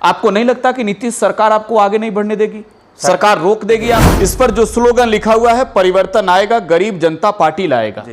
आपको नहीं लगता कि नीतीश सरकार आपको आगे नहीं बढ़ने देगी, सरकार रोक देगी? आप इस पर जो स्लोगन लिखा हुआ है, परिवर्तन आएगा, गरीब जनता पार्टी लाएगा,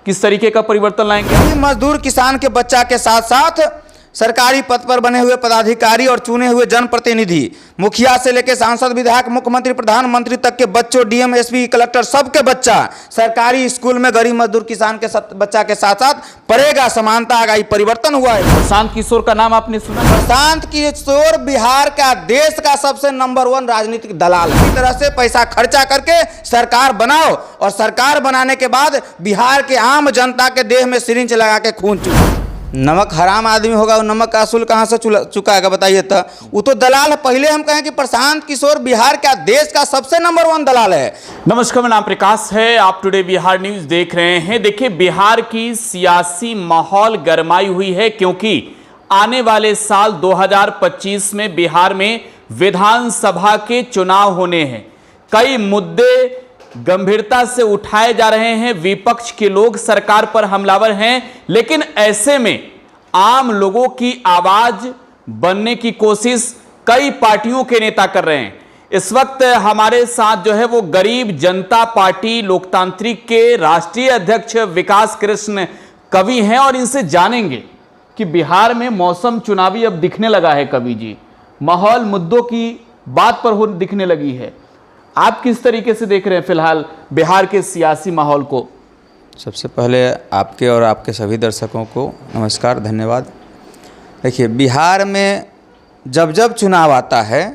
किस तरीके का परिवर्तन लाएंगे? मजदूर किसान के बच्चा के साथ साथ सरकारी पद पर बने हुए पदाधिकारी और चुने हुए जनप्रतिनिधि, मुखिया से लेकर सांसद, विधायक, मुख्यमंत्री, प्रधानमंत्री तक के बच्चों, डीएम, एसपी, कलेक्टर, सबके बच्चा सरकारी स्कूल में गरीब मजदूर किसान के बच्चा के साथ साथ पढ़ेगा। समानता आएगा, परिवर्तन हुआ है। प्रशांत किशोर का नाम आपने सुना? प्रशांत किशोर बिहार का, देश का सबसे नंबर 1 राजनीतिक दलाल है। इस तरह से पैसा खर्चा करके सरकार बनाओ और सरकार बनाने के बाद बिहार के आम जनता के देह में सिरिंज लगा के खून चूसो। नमक हराम आदमी होगा, वो नमक का असूल कहाँ से चुकाएगा बताइए? तो वो तो दलाल है। पहले हम कहें कि प्रशांत किशोर बिहार का, देश का सबसे नंबर 1 दलाल है। नमस्कार, मेरा नाम प्रकाश है, आप टुडे बिहार न्यूज देख रहे हैं। देखिए, बिहार की सियासी माहौल गरमाई हुई है क्योंकि आने वाले साल 2025 में बिहार में विधानसभा के चुनाव होने हैं। कई मुद्दे गंभीरता से उठाए जा रहे हैं, विपक्ष के लोग सरकार पर हमलावर हैं, लेकिन ऐसे में आम लोगों की आवाज बनने की कोशिश कई पार्टियों के नेता कर रहे हैं। इस वक्त हमारे साथ जो है वो गरीब जनता पार्टी लोकतांत्रिक के राष्ट्रीय अध्यक्ष विकास कृष्ण कवि हैं और इनसे जानेंगे कि बिहार में मौसम चुनावी अब दिखने लगा है। कवि जी, माहौल मुद्दों की बात पर हो दिखने लगी है, आप किस तरीके से देख रहे हैं फिलहाल बिहार के सियासी माहौल को? सबसे पहले आपके और आपके सभी दर्शकों को नमस्कार, धन्यवाद। देखिए, बिहार में जब जब चुनाव आता है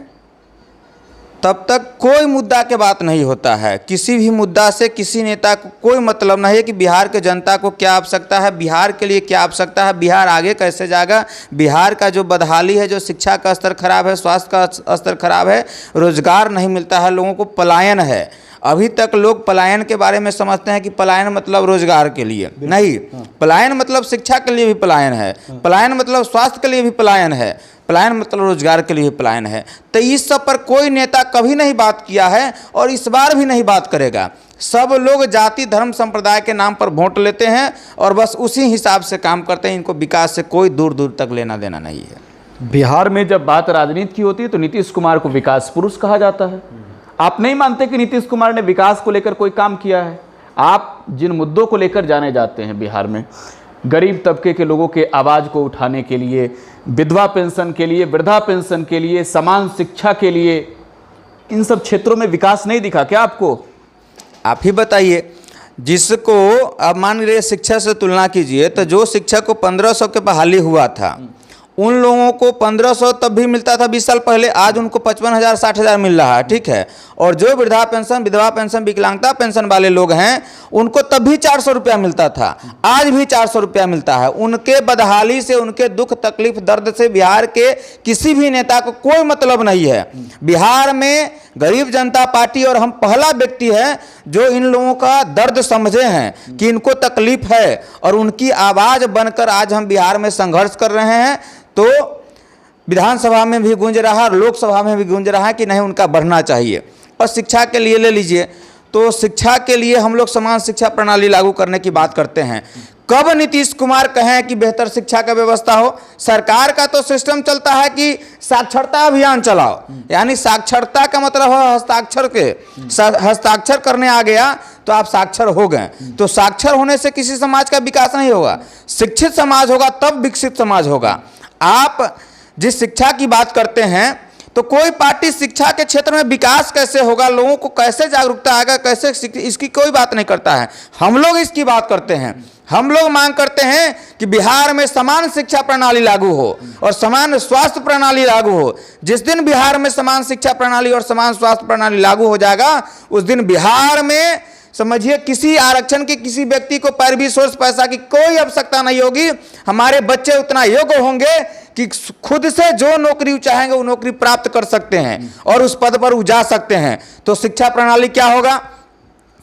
तब तक कोई मुद्दा के बात नहीं होता है। किसी भी मुद्दा से किसी नेता को कोई मतलब नहीं है कि बिहार के जनता को क्या आवश्यकता है, बिहार के लिए क्या आवश्यकता है, बिहार आगे कैसे जाएगा। बिहार का जो बदहाली है, जो शिक्षा का स्तर खराब है, स्वास्थ्य का स्तर खराब है, रोजगार नहीं मिलता है, लोगों को पलायन है। अभी तक लोग पलायन के बारे में समझते हैं कि पलायन मतलब रोजगार के लिए नहीं, पलायन मतलब शिक्षा के लिए भी पलायन है, पलायन मतलब स्वास्थ्य के लिए भी पलायन है, पलायन मतलब रोजगार के लिए भी पलायन है। तो इस सब पर कोई नेता कभी नहीं बात किया है और इस बार भी नहीं बात करेगा। सब लोग जाति, धर्म, संप्रदाय के नाम पर वोट लेते हैं और बस उसी हिसाब से काम करते हैं। इनको विकास से कोई दूर दूर तक लेना देना नहीं है। बिहार में जब बात राजनीति की होती है तो नीतीश कुमार को विकास पुरुष कहा जाता है। आप नहीं मानते कि नीतीश कुमार ने विकास को लेकर कोई काम किया है? आप जिन मुद्दों को लेकर जाने जाते हैं बिहार में, गरीब तबके के लोगों के आवाज़ को उठाने के लिए, विधवा पेंशन के लिए, वृद्धा पेंशन के लिए, समान शिक्षा के लिए, इन सब क्षेत्रों में विकास नहीं दिखा क्या आपको? आप ही बताइए। जिसको अब मान लीजिए शिक्षा से तुलना कीजिए तो जो शिक्षक को 1500 के बहाली हुआ था, उन लोगों को 1500 तब भी मिलता था 20 साल पहले, आज उनको 55,000 60,000 मिल रहा है, ठीक है। और जो वृद्धा पेंशन, विधवा पेंशन, विकलांगता पेंशन वाले लोग हैं, उनको तब भी 400 रुपया मिलता था, आज भी 400 रुपया मिलता है। उनके बदहाली से, उनके दुख, तकलीफ, दर्द से बिहार के किसी भी नेता को कोई मतलब नहीं है। बिहार में गरीब जनता पार्टी और हम पहला व्यक्ति है जो इन लोगों का दर्द समझे हैं कि इनको तकलीफ है और उनकी आवाज़ बनकर आज हम बिहार में संघर्ष कर रहे हैं। तो विधानसभा में भी गूंज रहा है, लोकसभा में भी गूंज रहा है कि नहीं, उनका बढ़ना चाहिए। और शिक्षा के लिए ले लीजिए, तो शिक्षा के लिए हम लोग समान शिक्षा प्रणाली लागू करने की बात करते हैं। कब नीतीश कुमार कहें कि बेहतर शिक्षा का व्यवस्था हो? सरकार का तो सिस्टम चलता है कि साक्षरता अभियान चलाओ, यानी साक्षरता का मतलब है हस्ताक्षर के, हस्ताक्षर करने आ गया तो आप साक्षर हो गए। तो साक्षर होने से किसी समाज का विकास नहीं होगा। शिक्षित समाज होगा तब विकसित समाज होगा। आप जिस शिक्षा की बात करते हैं तो कोई पार्टी शिक्षा के क्षेत्र में विकास कैसे होगा, लोगों को कैसे जागरूकता आएगा, कैसे, इसकी कोई बात नहीं करता है। हम लोग इसकी बात करते हैं। हम लोग मांग करते हैं कि बिहार में समान शिक्षा प्रणाली लागू हो और समान स्वास्थ्य प्रणाली लागू हो। जिस दिन बिहार में समान शिक्षा प्रणाली और समान स्वास्थ्य प्रणाली लागू हो जाएगा, उस दिन बिहार में समझिए किसी आरक्षण के किसी व्यक्ति को पैरवी सोर्स पैसा की कोई आवश्यकता नहीं होगी। हमारे बच्चे उतना योग्य होंगे कि खुद से जो नौकरी चाहेंगे वो नौकरी प्राप्त कर सकते हैं और उस पद पर वो जा सकते हैं। तो शिक्षा प्रणाली क्या होगा?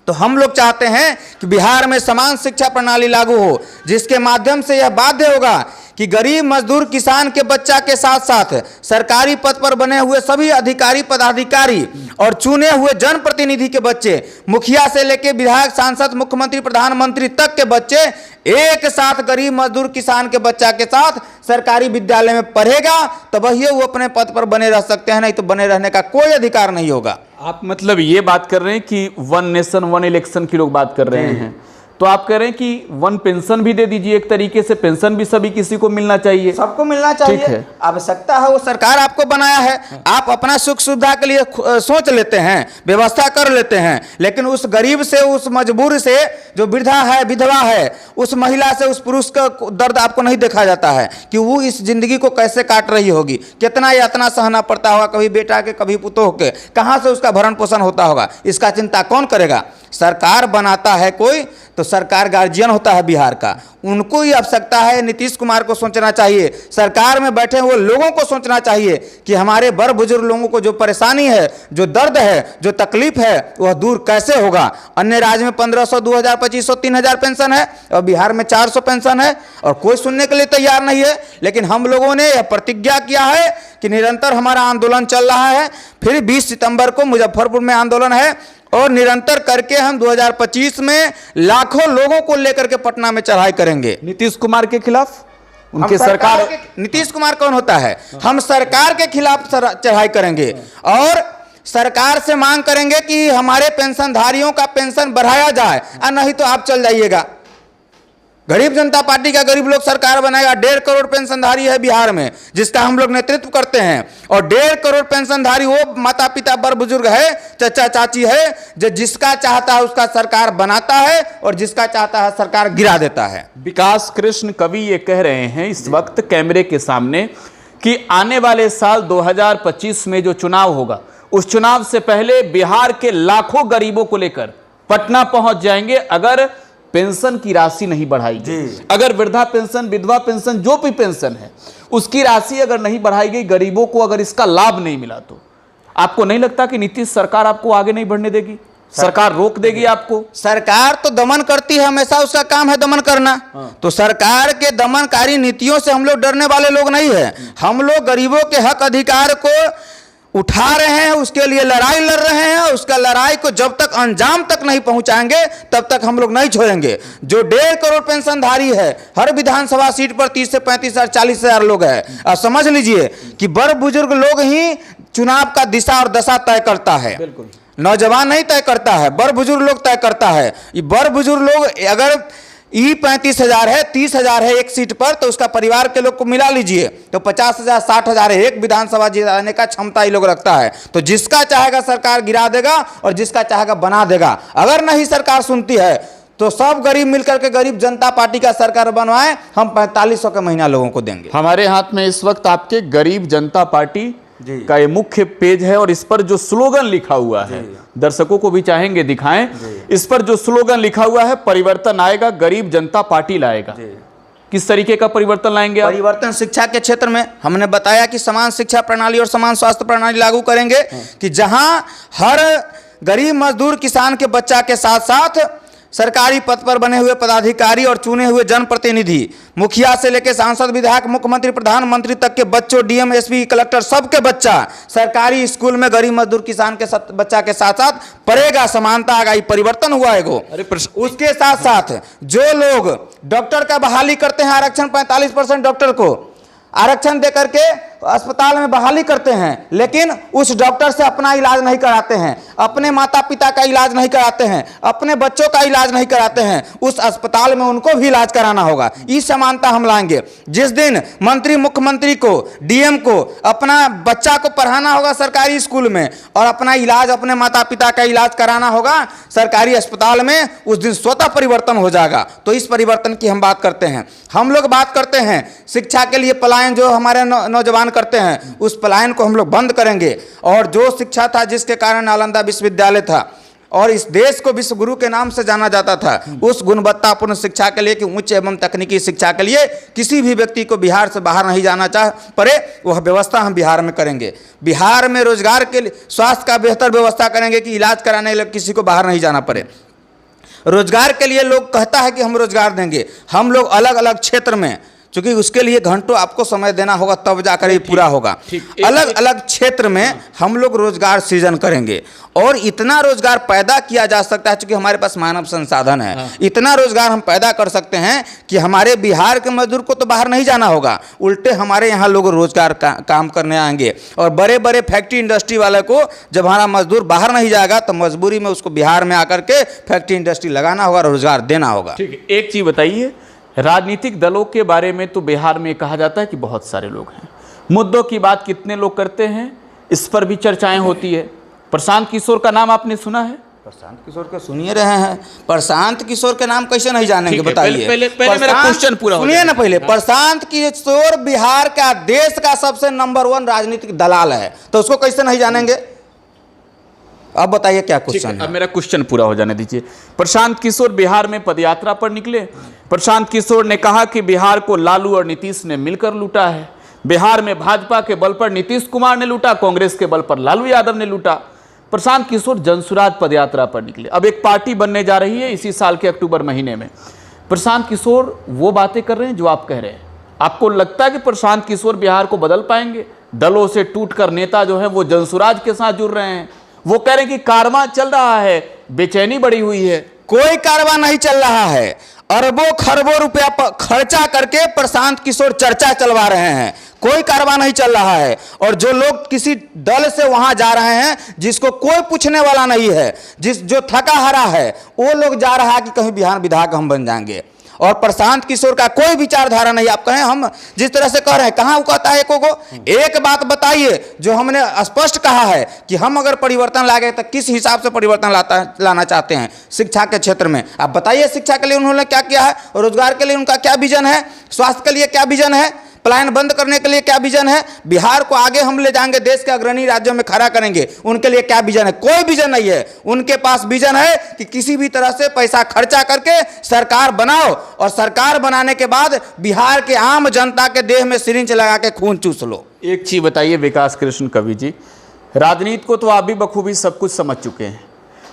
तो हम लोग चाहते हैं कि बिहार में समान शिक्षा प्रणाली लागू हो, जिसके माध्यम से यह बाध्य होगा कि गरीब मजदूर किसान के बच्चा के साथ साथ सरकारी पद पर बने हुए सभी अधिकारी, पदाधिकारी और चुने हुए जनप्रतिनिधि के बच्चे, मुखिया से लेकर विधायक, सांसद, मुख्यमंत्री, प्रधानमंत्री तक के बच्चे एक साथ गरीब मजदूर किसान के बच्चा के साथ सरकारी विद्यालय में पढ़ेगा तो वही वो अपने पद पर बने रह सकते हैं, नहीं तो बने रहने का कोई अधिकार नहीं होगा। आप मतलब ये बात कर रहे हैं कि वन नेशन वन इलेक्शन की लोग बात कर रहे हैं, तो आप कह रहे हैं कि वन पेंशन भी दे दीजिए, एक तरीके से पेंशन भी सभी किसी को मिलना चाहिए, सबको मिलना चाहिए। आवश्यकता है, वो सरकार आपको बनाया है, आप अपना सुख सुविधा के लिए सोच लेते हैं, व्यवस्था कर लेते हैं, लेकिन उस गरीब से, उस मजबूर से, जो वृद्धा है, विधवा है, उस महिला से, उस पुरुष का दर्द आपको नहीं देखा जाता है कि वो इस जिंदगी को कैसे काट रही होगी, कितना यातना सहना पड़ता होगा, कभी बेटा के कभी पुतोह के, कहाँ से उसका भरण पोषण होता होगा, इसका चिंता कौन करेगा। सरकार बनाता है कोई तो सरकार गार्जियन होता है बिहार का, उनको ही आवश्यकता है। नीतीश कुमार को सोचना चाहिए, सरकार में बैठे हुए लोगों को सोचना चाहिए कि हमारे बड़ बुजुर्ग लोगों को जो परेशानी है, जो दर्द है, जो तकलीफ है, वह दूर कैसे होगा। अन्य राज्य में 1500, 2000, 2500, 3000 पेंशन है और बिहार में 400 पेंशन है और कोई सुनने के लिए तैयार नहीं है। लेकिन हम लोगों ने यह प्रतिज्ञा किया है कि निरंतर हमारा आंदोलन चल रहा है। फिर 20 सितंबर को मुजफ्फरपुर में आंदोलन है और निरंतर करके हम 2025 में लाखों लोगों को लेकर के पटना में चढ़ाई करेंगे नीतीश कुमार के खिलाफ। उनके सरकार नीतीश कुमार कौन होता है, हम सरकार के खिलाफ चढ़ाई करेंगे और सरकार से मांग करेंगे कि हमारे पेंशनधारियों का पेंशन बढ़ाया जाए, और नहीं तो आप चल जाइएगा। गरीब जनता पार्टी का गरीब लोग सरकार बनाएगा। 1.5 करोड़ पेंशनधारी है बिहार में, जिसका हम लोग नेतृत्व करते हैं, और 1.5 करोड़ पेंशनधारी वो माता पिता बड़ बुजुर्ग है, चाचा चाची है, जो जिसका चाहता है उसका सरकार बनाता है और जिसका चाहता है सरकार गिरा देता है। विकास कृष्ण कवि ये कह रहे हैं इस वक्त कैमरे के सामने कि आने वाले साल 2025 में जो चुनाव होगा, उस चुनाव से पहले बिहार के लाखों गरीबों को लेकर पटना पहुंच जाएंगे अगर पेंशन की राशि नहीं बढ़ाई गई, अगर वृद्धा पेंशन, विधवा पेंशन, जो भी पेंशन है उसकी राशि अगर नहीं बढ़ाई गई, गरीबों को अगर इसका लाभ नहीं मिला, तो आपको नहीं लगता कि नीतीश सरकार आपको आगे नहीं बढ़ने देगी, सरकार रोक देगी आपको? सरकार तो दमन करती है, हमेशा उसका काम है दमन करना। तो सरकार के दमनकारी नीतियों से हम लोग डरने वाले लोग नहीं है। हम लोग गरीबों के हक अधिकार को उठा रहे हैं, उसके लिए लड़ाई लड़ रहे हैं, और उसका लड़ाई को जब तक अंजाम तक नहीं पहुंचाएंगे तब तक हम लोग नहीं छोड़ेंगे। जो 1.5 करोड़ पेंशनधारी है, हर विधानसभा सीट पर 30 से 35 हजार, 40 हजार लोग हैं। अब समझ लीजिए कि बड़ बुजुर्ग लोग ही चुनाव का दिशा और दशा तय करता है, नौजवान नहीं तय करता है, बड़ बुजुर्ग लोग तय करता है। ये बड़ बुजुर्ग लोग अगर 35,000 है, 30,000 है एक सीट पर, तो उसका परिवार के लोग को मिला लीजिए तो 50,000, 60,000 है, एक विधानसभा जिताने का क्षमता ये लोग रखता है। तो जिसका चाहेगा सरकार गिरा देगा और जिसका चाहेगा बना देगा। अगर नहीं सरकार सुनती है तो सब गरीब मिलकर के गरीब जनता पार्टी का सरकार बनवाएं, हम 4500 का महीना लोगों को देंगे। हमारे हाथ में इस वक्त आपके गरीब जनता पार्टी का ये मुख्य पेज है और इस पर जो स्लोगन लिखा हुआ है, दर्शकों को भी चाहेंगे दिखाएं। इस पर जो स्लोगन लिखा हुआ है, परिवर्तन आएगा, गरीब जनता पार्टी लाएगा। किस तरीके का परिवर्तन लाएंगे आप? परिवर्तन शिक्षा के क्षेत्र में हमने बताया कि समान शिक्षा प्रणाली और समान स्वास्थ्य प्रणाली लागू करेंगे, कि जहां हर गरीब मजदूर किसान के बच्चा के साथ साथ सरकारी पद पर बने हुए पदाधिकारी और चुने हुए जनप्रतिनिधि, मुखिया से लेकर सांसद, विधायक, मुख्यमंत्री, प्रधानमंत्री तक के बच्चों, डीएम, एसपी, कलेक्टर, सबके बच्चा सरकारी स्कूल में गरीब मजदूर किसान के बच्चा के साथ साथ पढ़ेगा। समानता आ गई, परिवर्तन हुआ है। उसके साथ साथ जो लोग डॉक्टर का बहाली करते हैं, आरक्षण 45% डॉक्टर को आरक्षण दे करके अस्पताल में बहाली करते हैं, लेकिन उस डॉक्टर से अपना इलाज नहीं कराते हैं, अपने माता पिता का इलाज नहीं कराते हैं, अपने बच्चों का इलाज नहीं कराते हैं, उस अस्पताल में उनको भी इलाज कराना होगा। इस समानता हम लाएंगे। जिस दिन मंत्री, मुख्यमंत्री को, डीएम को अपना बच्चा को पढ़ाना होगा सरकारी स्कूल में और अपना इलाज, अपने माता पिता का इलाज कराना होगा सरकारी अस्पताल में, उस दिन स्वतः परिवर्तन हो जाएगा। तो इस परिवर्तन की हम बात करते हैं। हम लोग बात करते हैं शिक्षा के लिए पलायन जो हमारे नौजवान करते हैं, उस पलायन को हम लोग बंद करेंगे। और जो शिक्षा था, जिसके कारण नालंदा विश्वविद्यालय था और इस देश को विश्व गुरु के नाम से जाना जाता था, उस गुणवत्तापूर्ण शिक्षा के लिए, कि उच्च एवं तकनीकी शिक्षा के लिए किसी भी व्यक्ति को बिहार से बाहर नहीं जाना पड़े, वह व्यवस्था हम बिहार में करेंगे। बिहार में रोजगार के लिए, स्वास्थ्य का बेहतर व्यवस्था करेंगे कि इलाज कराने के लिए किसी को बाहर नहीं जाना पड़े। रोजगार के लिए लोग कहता है कि हम रोजगार देंगे, हम लोग अलग अलग क्षेत्र में क्योंकि उसके लिए घंटों आपको समय देना होगा, तब जाकर ये पूरा होगा। अलग अलग क्षेत्र में हम लोग रोजगार सृजन करेंगे और इतना रोजगार पैदा किया जा सकता है, क्योंकि हमारे पास मानव संसाधन है, इतना रोजगार हम पैदा कर सकते हैं कि हमारे बिहार के मजदूर को तो बाहर नहीं जाना होगा, उल्टे हमारे यहाँ लोग रोजगार काम करने आएंगे। और बड़े बड़े फैक्ट्री इंडस्ट्री वाले को जब हमारा मजदूर बाहर नहीं जाएगा तो मजबूरी में उसको बिहार में आकर के फैक्ट्री इंडस्ट्री लगाना होगा, रोजगार देना होगा। ठीक है, एक चीज बताइए, राजनीतिक दलों के बारे में तो बिहार में कहा जाता है कि बहुत सारे लोग हैं, मुद्दों की बात कितने लोग करते हैं इस पर भी चर्चाएं होती है। प्रशांत किशोर का नाम आपने सुना है? प्रशांत किशोर के सुनिए रहे हैं, प्रशांत किशोर के नाम कैसे नहीं जानेंगे बताइए। पहले मेरा क्वेश्चन पूरा सुनिए ना पहले। प्रशांत किशोर बिहार का, देश का सबसे नंबर 1 राजनीतिक दलाल है, तो उसको कैसे नहीं जानेंगे? अब बताइए क्या क्वेश्चन है? अब मेरा क्वेश्चन पूरा हो जाने दीजिए। प्रशांत किशोर बिहार में पदयात्रा पर निकले। प्रशांत किशोर ने कहा कि बिहार को लालू और नीतीश ने मिलकर लूटा है। बिहार में भाजपा के बल पर नीतीश कुमार ने लूटा, कांग्रेस के बल पर लालू यादव ने लूटा। प्रशांत किशोर जनसुराज पदयात्रा पर निकले। अब एक पार्टी बनने जा रही है इसी साल के अक्टूबर महीने में। प्रशांत किशोर वो बातें कर रहे हैं जो आप कह रहे हैं। आपको लगता है कि प्रशांत किशोर बिहार को बदल पाएंगे? दलों से टूटकर नेता जो है वो जनसुराज के साथ जुड़ रहे हैं। वो कह रहे हैं कि कारवां चल रहा है, बेचैनी बढ़ी हुई है। कोई कारवां नहीं चल रहा है। अरबों खरबों रुपया खर्चा करके प्रशांत किशोर चर्चा चलवा रहे हैं। कोई कारवां नहीं चल रहा है। और जो लोग किसी दल से वहां जा रहे हैं जिसको कोई पूछने वाला नहीं है, जो थका हारा है, वो लोग जा रहा है कि कहीं बिहार विधायक हम बन जाएंगे। और प्रशांत किशोर का कोई विचारधारा नहीं। आप कहें हम जिस तरह से कह रहे हैं, कहाँ वो कहता है को एक बात बताइए जो हमने स्पष्ट कहा है कि हम अगर परिवर्तन लाए तो किस हिसाब से परिवर्तन लाना चाहते हैं शिक्षा के क्षेत्र में। आप बताइए शिक्षा के लिए उन्होंने क्या किया है, रोजगार के लिए उनका क्या विजन है, स्वास्थ्य के लिए क्या विजन है, पलायन बंद करने के लिए क्या विजन है, बिहार को आगे हम ले जाएंगे, देश के अग्रणी राज्यों में खड़ा करेंगे, उनके लिए क्या विजन है? कोई विजन नहीं है। उनके पास विजन है कि किसी भी तरह से पैसा खर्चा करके सरकार बनाओ और सरकार बनाने के बाद बिहार के आम जनता के देह में सिरिंज लगा के खून चूस लो। एक चीज बताइए विकास कृष्ण कवि जी, राजनीति को तो आप भी बखूबी सब कुछ समझ चुके हैं।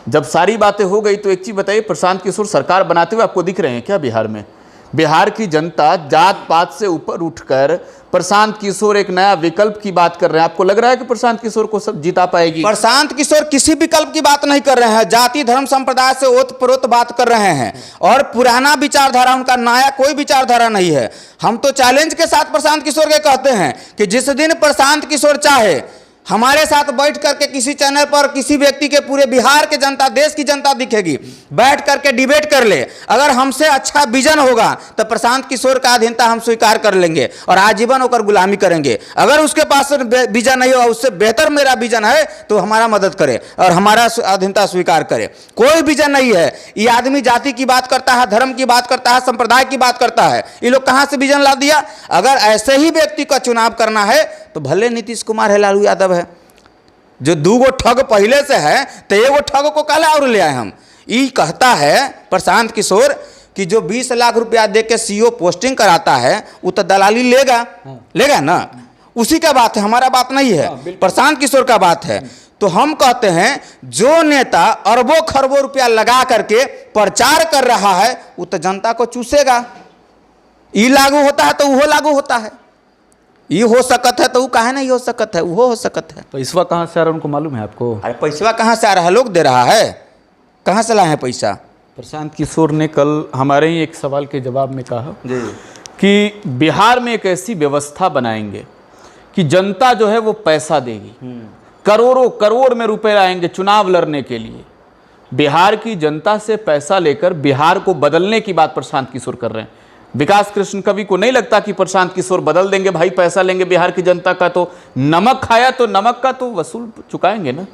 जब सारी बातें हो गई तो एक चीज बताइए, प्रशांत किशोर सरकार बनाते हुए आपको दिख रहे हैं क्या बिहार में? बिहार की जनता जात पात से ऊपर उठकर प्रशांत किशोर एक नया विकल्प की बात कर रहे हैं। आपको लग रहा है कि प्रशांत किशोर को सब जिता पाएगी? प्रशांत किशोर किसी विकल्प की बात नहीं कर रहे हैं, जाति धर्म संप्रदाय से ओतप्रोत बात कर रहे हैं। और पुराना विचारधारा, उनका नया कोई विचारधारा नहीं है। हम तो चैलेंज के साथ प्रशांत किशोर के कहते हैं कि जिस दिन प्रशांत किशोर चाहे हमारे साथ बैठ करके किसी चैनल पर किसी व्यक्ति के, पूरे बिहार के जनता, देश की जनता दिखेगी, बैठ करके डिबेट कर ले। अगर हमसे अच्छा विजन होगा तो प्रशांत किशोर का अधीनता हम स्वीकार कर लेंगे और आजीवन होकर गुलामी करेंगे। अगर उसके पास विजन नहीं होगा, उससे बेहतर मेरा विजन है, तो हमारा मदद करे और हमारा अधीनता स्वीकार करे। कोई विजन नहीं है। ये आदमी जाति की बात करता है, धर्म की बात करता है, संप्रदाय की बात करता है। ये लोग कहाँ से विजन ला दिया? अगर ऐसे ही व्यक्ति का चुनाव करना है तो भले नीतीश कुमार है, लालू यादव है, जो 2 गो ठग पहले से है, तो 1 गो ठग को काला और ले आए हम। ये कहता है प्रशांत किशोर कि जो 20 लाख रुपया दे के सीओ पोस्टिंग कराता है वो तो दलाली लेगा ना। उसी का बात है, हमारा बात नहीं है, प्रशांत किशोर का बात है। तो हम कहते हैं जो नेता अरबों खरबों रुपया लगा करके प्रचार कर रहा है वो तो जनता को चूसेगा। ये लागू होता है तो वो लागू होता है। ये हो सकत है तो वो काहे नहीं हो सकत है? वो हो सकत है। पैसा कहाँ से आ रहा है उनको मालूम है आपको? अरे पैसा कहाँ से आ रहा है? लोग दे रहा है। कहाँ से लाए हैं पैसा? प्रशांत किशोर ने कल हमारे ही एक सवाल के जवाब में कहा जी कि बिहार में एक ऐसी व्यवस्था बनाएंगे कि जनता जो है वो पैसा देगी, करोड़ों करोड़ में रुपए आएंगे चुनाव लड़ने के लिए। बिहार की जनता से पैसा लेकर बिहार को बदलने की बात प्रशांत किशोर कर रहे हैं। विकास कृष्ण कवि को नहीं लगता कि प्रशांत किशोर बदल देंगे? भाई पैसा लेंगे बिहार की जनता का, तो नमक खाया तो नमक का तो वसूल चुकाएंगे ना।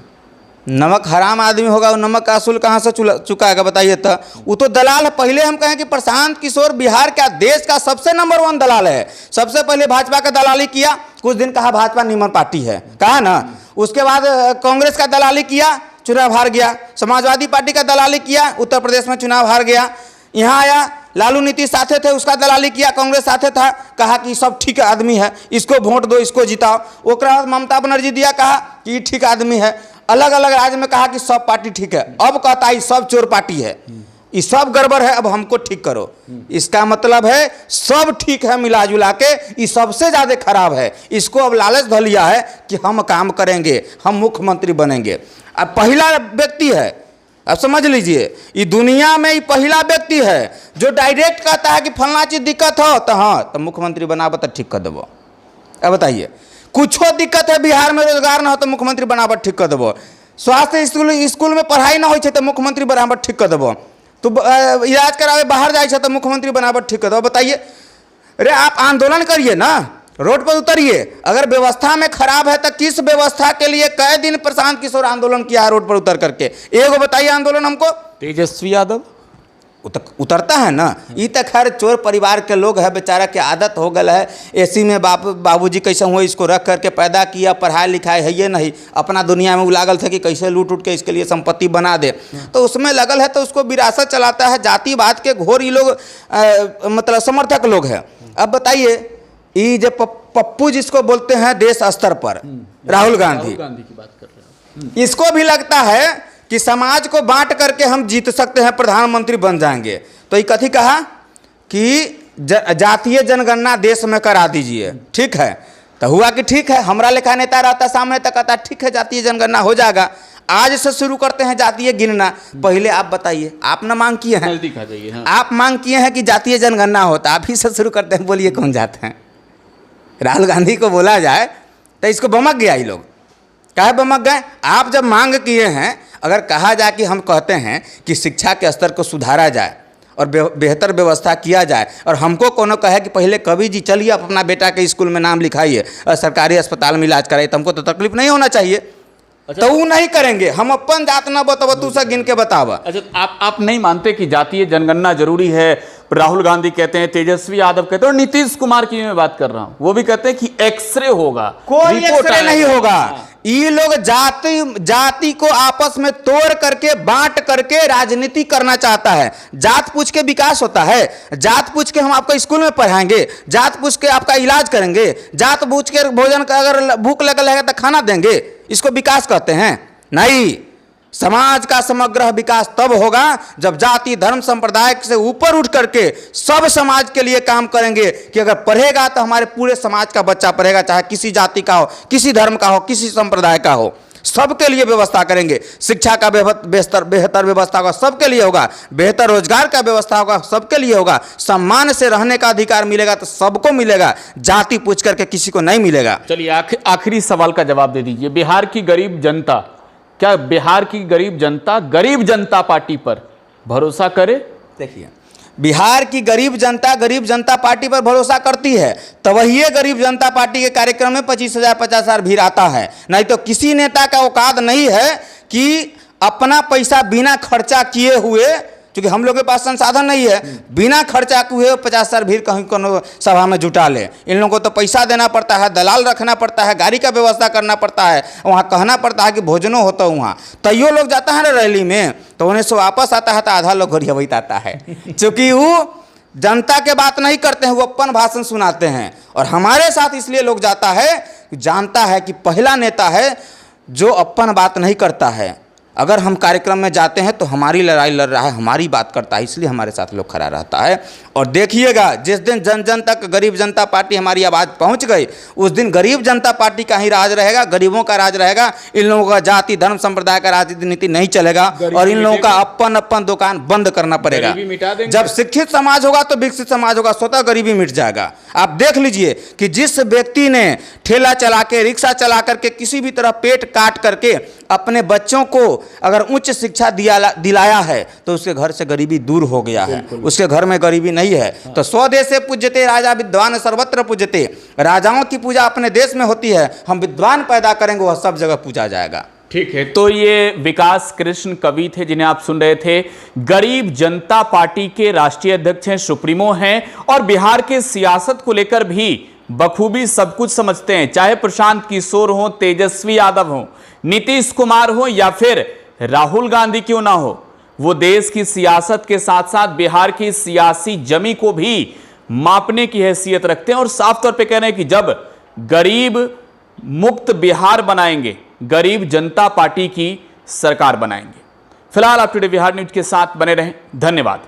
नमक हराम आदमी होगा, वो नमक का असूल कहाँ से चुकाएगा बताइए? तो वो तो दलाल है। पहले हम कहें कि प्रशांत किशोर बिहार का, देश का सबसे नंबर 1 दलाल है। सबसे पहले भाजपा का दलाली किया, कुछ दिन कहा भाजपा निमन पार्टी है, कहा ना। उसके बाद कांग्रेस का दलाली किया, चुनाव हार गया। समाजवादी पार्टी का दलाली किया, उत्तर प्रदेश में चुनाव हार गया। यहाँ आया, लालू नीतीश साथे थे, उसका दलाली किया, कांग्रेस साथे था, कहा कि सब ठीक आदमी है, इसको वोट दो, इसको जिताओ। ओकरा बाद ममता बनर्जी दिया, कहा कि ठीक आदमी है। अलग अलग राज्य में कहा कि सब पार्टी ठीक है। अब कहता है सब चोर पार्टी है। ये सब गड़बड़ है, अब हमको ठीक करो। इसका मतलब है सब ठीक है मिला जुला के, ये सबसे ज्यादा खराब है। इसको अब लालच धर लिया है कि हम काम करेंगे, हम मुख्यमंत्री बनेंगे। अब पहला व्यक्ति है, अब समझ लीजिए, ये दुनिया में ये पहला व्यक्ति है जो डायरेक्ट कहता है कि फलना चीज दिक्कत हो तो हाँ तो मुख्यमंत्री बनाबो तो ठीक कर देबो। अब बताइए, कुछो दिक्कत है बिहार में, रोजगार ना हो तो मुख्यमंत्री बनाबो ठीक कर देबो। स्वास्थ्य स्कूल में पढ़ाई ना हो तो मुख्यमंत्री बनाबो ठीक कर देबो। तो इलाज करावे बाहर जाए तो मुख्यमंत्री बनाबो ठीक कर देबो। बताइए, अरे आप आंदोलन करिए ना, रोड पर उतरिए। अगर व्यवस्था में खराब है तो किस व्यवस्था के लिए कई दिन प्रशांत किशोर आंदोलन किया है रोड पर उतर करके? एगो बताइए आंदोलन हमको। तेजस्वी यादव उतरता है ना। ये तो खैर चोर परिवार के लोग है, बेचारा की आदत हो गल है। एसी में बाबूजी कैसे हुए इसको रख करके पैदा किया, पढ़ाई लिखाई है ये नहीं, अपना दुनिया में उलागल थे कि कैसे लूट उठ के इसके लिए संपत्ति बना दे, तो उसमें लगल है, तो उसको विरासत चलाता है। जातिवाद के घोर ये लोग मतलब समर्थक लोग हैं। अब बताइए, ये जो पप्पू जिसको बोलते हैं देश स्तर पर, राहुल गांधी की बात कर रहे हैं, इसको भी लगता है कि समाज को बांट करके हम जीत सकते हैं, प्रधानमंत्री बन जाएंगे। तो ये कथी कहा कि जातीय जनगणना देश में करा दीजिए। ठीक है, तो हुआ कि ठीक है, हमारा लेखा नेता रहता सामने तक कहता ठीक है जातीय जनगणना हो जाएगा, आज से शुरू करते हैं जातीय गिनना। पहले आप बताइए, आप ना मांग किए हैं, नजदीक आ जाइए। हाँ। आप मांग किए हैं कि जातीय जनगणना होता, आप ही से शुरू करते हैं। बोलिए कौन जाते हैं? राहुल गांधी को बोला जाए तो इसको बमक गया ये लोग। काहे बमक गए? आप जब मांग किए हैं, अगर कहा जाए कि हम कहते हैं कि शिक्षा के स्तर को सुधारा जाए और बेहतर व्यवस्था किया जाए, और हमको कोनो कहे कि पहले कवि जी चलिए आप अपना बेटा के स्कूल में नाम लिखाइए और सरकारी अस्पताल में इलाज कराइए, तो हमको तो तकलीफ नहीं होना चाहिए। अच्छा, तो वो नहीं करेंगे। हम अपन जात ना बताओ, तू सा गिन के बतावा। अच्छा, आप नहीं मानते कि जातीय जनगणना जरूरी है? राहुल गांधी कहते हैं, तेजस्वी यादव कहते हैं, और नीतीश कुमार की मैं बात कर रहा हूं, वो भी कहते हैं कि एक्सरे होगा। कोई एक्सरे नहीं होगा। ये लोग जाति को आपस में तोड़ करके बांट करके राजनीति करना चाहता है। जात पूछ के विकास होता है? जात पूछ के हम आपको स्कूल में पढ़ाएंगे? जात पूछ के आपका इलाज करेंगे? जात पूछ के भोजन का अगर भूख लगल है तो खाना देंगे? इसको विकास कहते हैं? नहीं। समाज का समग्र विकास तब होगा जब जाति धर्म संप्रदाय से ऊपर उठ करके सब समाज के लिए काम करेंगे। कि अगर पढ़ेगा तो हमारे पूरे समाज का बच्चा पढ़ेगा, चाहे किसी जाति का हो, किसी धर्म का हो, किसी संप्रदाय का हो, सबके लिए व्यवस्था करेंगे। शिक्षा का बेहतर व्यवस्था होगा, सबके लिए होगा। बेहतर रोजगार का व्यवस्था होगा, सबके लिए होगा। सम्मान से रहने का अधिकार मिलेगा तो सबको मिलेगा, जाति पूछ करके किसी को नहीं मिलेगा। चलिए आखिरी सवाल का जवाब दे दीजिए। बिहार की गरीब जनता, क्या बिहार की गरीब जनता पार्टी पर भरोसा करे? देखिए, बिहार की गरीब जनता पार्टी पर भरोसा करती है, तो वही गरीब जनता पार्टी के कार्यक्रम में 25,000 50,000 भीड़ आता है। नहीं तो किसी नेता का औकात नहीं है कि अपना पैसा बिना खर्चा किए हुए, क्योंकि हम लोग के पास संसाधन नहीं है, बिना खर्चा हुए 50,000 भीड़ कहीं कोनो सभा में जुटा ले। इन लोगों को तो पैसा देना पड़ता है, दलाल रखना पड़ता है, गाड़ी का व्यवस्था करना पड़ता है, वहाँ कहना पड़ता है कि भोजनों होता है वहाँ। तैयो लोग जाता है ना रैली में, तो उन्हें से वापस आता है तो आधा लोग घरिया वही आता है, क्योंकि वो जनता के बात नहीं करते हैं, वो अपन भाषण सुनाते हैं। और हमारे साथ इसलिए लोग जाता है, जानता है कि पहला नेता है जो अपन बात नहीं करता है। अगर हम कार्यक्रम में जाते हैं तो हमारी लड़ाई लड़ रहा है, हमारी बात करता है, इसलिए हमारे साथ लोग खड़ा रहता है। और देखिएगा, जिस दिन जन जन तक गरीब जनता पार्टी हमारी आवाज़ पहुंच गई, उस दिन गरीब जनता पार्टी का ही राज रहेगा, गरीबों का राज रहेगा। इन लोगों का जाति धर्म संप्रदाय का राजनीति नहीं चलेगा, और इन लोगों का अपन अपन दुकान बंद करना पड़ेगा। जब शिक्षित समाज होगा तो विकसित समाज होगा, स्वतः गरीबी मिट जाएगा। आप देख लीजिए कि जिस व्यक्ति ने ठेला चला के, रिक्शा चला करके, किसी भी तरह पेट काट करके अपने बच्चों को अगर उच्च शिक्षा दिलाया है, तो उसके घर से गरीबी दूर हो गया है, उसके घर में गरीबी नहीं है। तो स्वदेशे पूज्यते राजा विद्वान सर्वत्र पूज्यते। राजाओं की पूजा अपने देश में होती है, हम विद्वान पैदा करेंगे, वह सब जगह पूजा जाएगा। ठीक है, तो ये विकास कृष्ण कवि थे जिन्हें आप सुन रहे थे। गरीब जनता पार्टी के राष्ट्रीय अध्यक्ष हैं, सुप्रीमो हैं, और बिहार के सियासत को लेकर भी बखूबी सब कुछ समझते हैं। चाहे प्रशांत किशोर हो, तेजस्वी यादव हो, नीतीश कुमार हो, या फिर राहुल गांधी क्यों ना हो, वो देश की सियासत के साथ साथ बिहार की सियासी जमी को भी मापने की हैसियत रखते हैं। और साफ तौर पे कह रहे हैं कि जब गरीब मुक्त बिहार बनाएंगे, गरीब जनता पार्टी की सरकार बनाएंगे। फिलहाल आप टुडे बिहार न्यूज के साथ बने रहें। धन्यवाद।